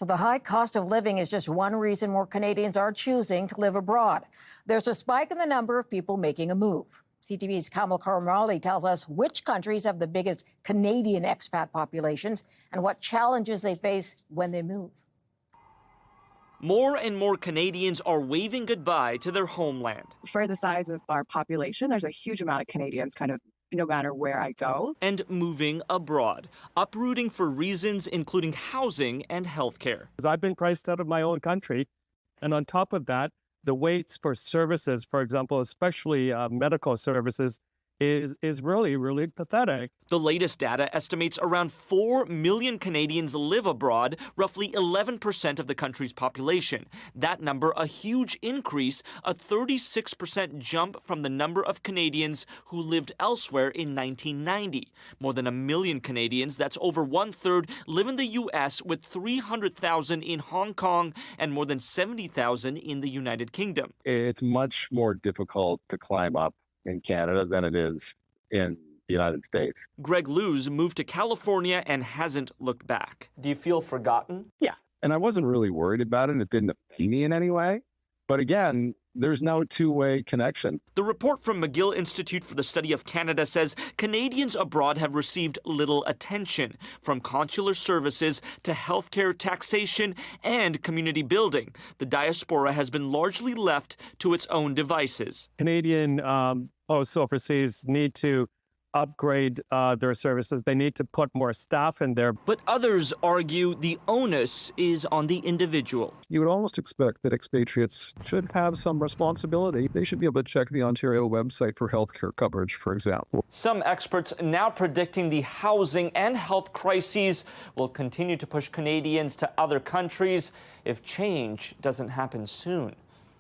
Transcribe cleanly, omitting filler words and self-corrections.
So the high cost of living is just one reason more Canadians are choosing to live abroad. There's a spike in the number of people making a move. CTV's Kamal Karamali tells us which countries have the biggest Canadian expat populations and what challenges they face when they move. More and more Canadians are waving goodbye to their homeland. For the size of our population, there's a huge amount of Canadians kind of no matter where I go. And moving abroad, uprooting for reasons including housing and healthcare. I've been priced out of my own country. And on top of that, the waits for services, for example, especially medical services, is really, really pathetic. The latest data estimates around 4 million Canadians live abroad, roughly 11% of the country's population. That number a huge increase, a 36% jump from the number of Canadians who lived elsewhere in 1990. More than 1 million Canadians, that's over 1/3, live in the U.S., with 300,000 in Hong Kong and more than 70,000 in the United Kingdom. It's much more difficult to climb up in Canada than it is in the United States. Greg Luz moved to California and hasn't looked back. Do you feel forgotten? Yeah. And I wasn't really worried about it. It didn't affect me in any way. But again, there's no two-way connection. The report from McGill Institute for the Study of Canada says Canadians abroad have received little attention, from consular services to healthcare, taxation, and community building. The diaspora has been largely left to its own devices. Canadian posts overseas need to upgrade their services. They need to put more staff in there. But others argue the onus is on the individual. You would almost expect that expatriates should have some responsibility. They should be able to check the Ontario website for healthcare coverage, for example. Some experts now predicting the housing and health crises will continue to push Canadians to other countries if change doesn't happen soon.